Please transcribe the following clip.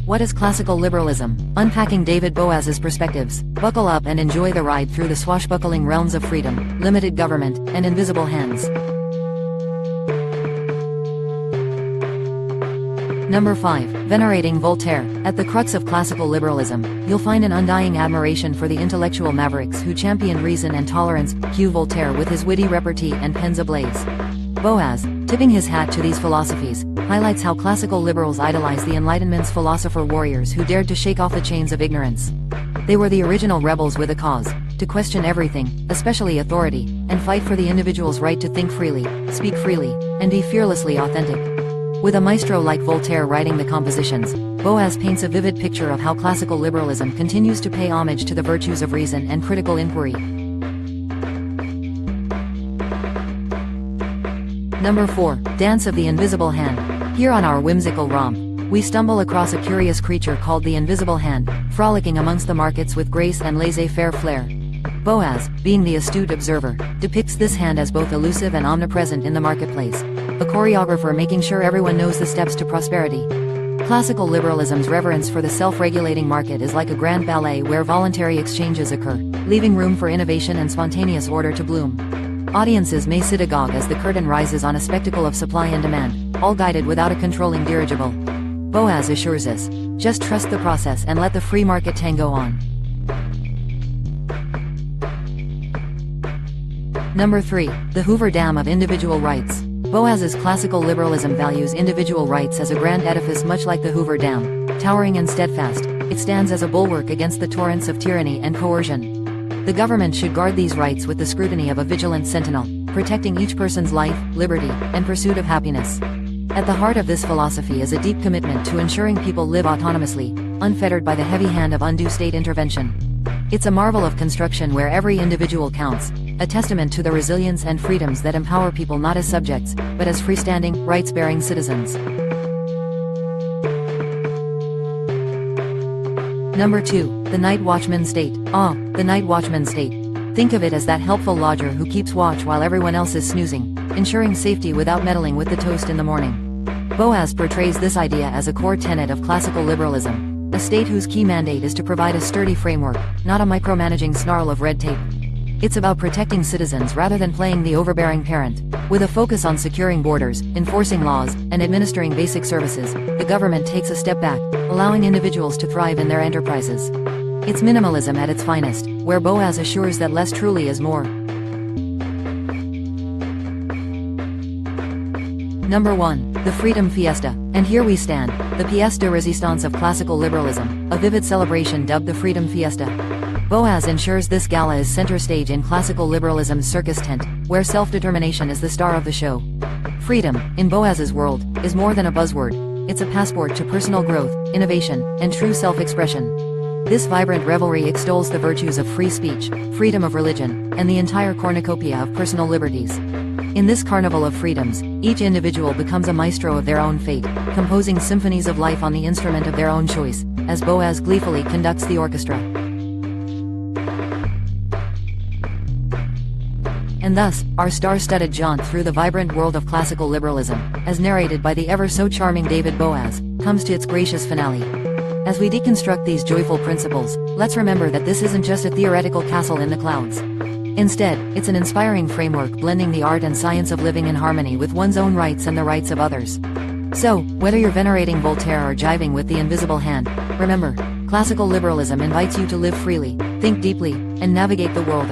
What is classical liberalism? Unpacking David Boaz's perspectives. Buckle up and enjoy the ride through the swashbuckling realms of freedom, limited government, and invisible hands. Number 5. Venerating Voltaire. At the crux of classical liberalism, you'll find an undying admiration for the intellectual mavericks who championed reason and tolerance. Cue Voltaire with his witty repartee and pens ablaze. Boaz, tipping his hat to these philosophies, highlights how classical liberals idolized the Enlightenment's philosopher warriors who dared to shake off the chains of ignorance. They were the original rebels with a cause, to question everything, especially authority, and fight for the individual's right to think freely, speak freely, and be fearlessly authentic. With a maestro like Voltaire writing the compositions, Boaz paints a vivid picture of how classical liberalism continues to pay homage to the virtues of reason and critical inquiry. Number 4. Dance of the Invisible Hand. Here on our whimsical romp, we stumble across a curious creature called the Invisible Hand, frolicking amongst the markets with grace and laissez-faire flair. Boaz, being the astute observer, depicts this hand as both elusive and omnipresent in the marketplace, a choreographer making sure everyone knows the steps to prosperity. Classical liberalism's reverence for the self-regulating market is like a grand ballet where voluntary exchanges occur, leaving room for innovation and spontaneous order to bloom. Audiences may sit agog as the curtain rises on a spectacle of supply and demand, all guided without a controlling dirigible. Boaz assures us, just trust the process and let the free market tango on. Number 3. The Hoover Dam of Individual Rights. Boaz's classical liberalism values individual rights as a grand edifice much like the Hoover Dam. Towering and steadfast, it stands as a bulwark against the torrents of tyranny and coercion. The government should guard these rights with the scrutiny of a vigilant sentinel, protecting each person's life, liberty, and pursuit of happiness. At the heart of this philosophy is a deep commitment to ensuring people live autonomously, unfettered by the heavy hand of undue state intervention. It's a marvel of construction where every individual counts, a testament to the resilience and freedoms that empower people not as subjects, but as freestanding, rights-bearing citizens. Number 2. The Night-Watchman State. The Night-Watchman State. Think of it as that helpful lodger who keeps watch while everyone else is snoozing, ensuring safety without meddling with the toast in the morning. Boaz portrays this idea as a core tenet of classical liberalism, a state whose key mandate is to provide a sturdy framework, not a micromanaging snarl of red tape. It's about protecting citizens rather than playing the overbearing parent. With a focus on securing borders, enforcing laws, and administering basic services, the government takes a step back, allowing individuals to thrive in their enterprises. It's minimalism at its finest, where Boaz assures that less truly is more. Number 1. The Freedom Fiesta. And here we stand, the pièce de résistance of classical liberalism, a vivid celebration dubbed the Freedom Fiesta. Boaz ensures this gala is center stage in classical liberalism's circus tent, where self-determination is the star of the show. Freedom, in Boaz's world, is more than a buzzword. It's a passport to personal growth, innovation, and true self-expression. This vibrant revelry extols the virtues of free speech, freedom of religion, and the entire cornucopia of personal liberties. In this carnival of freedoms, each individual becomes a maestro of their own fate, composing symphonies of life on the instrument of their own choice, as Boaz gleefully conducts the orchestra. And thus, our star-studded jaunt through the vibrant world of classical liberalism, as narrated by the ever-so-charming David Boaz, comes to its gracious finale. As we deconstruct these joyful principles, let's remember that this isn't just a theoretical castle in the clouds. Instead, it's an inspiring framework blending the art and science of living in harmony with one's own rights and the rights of others. So, whether you're venerating Voltaire or jiving with the Invisible Hand, remember, classical liberalism invites you to live freely, think deeply, and navigate the world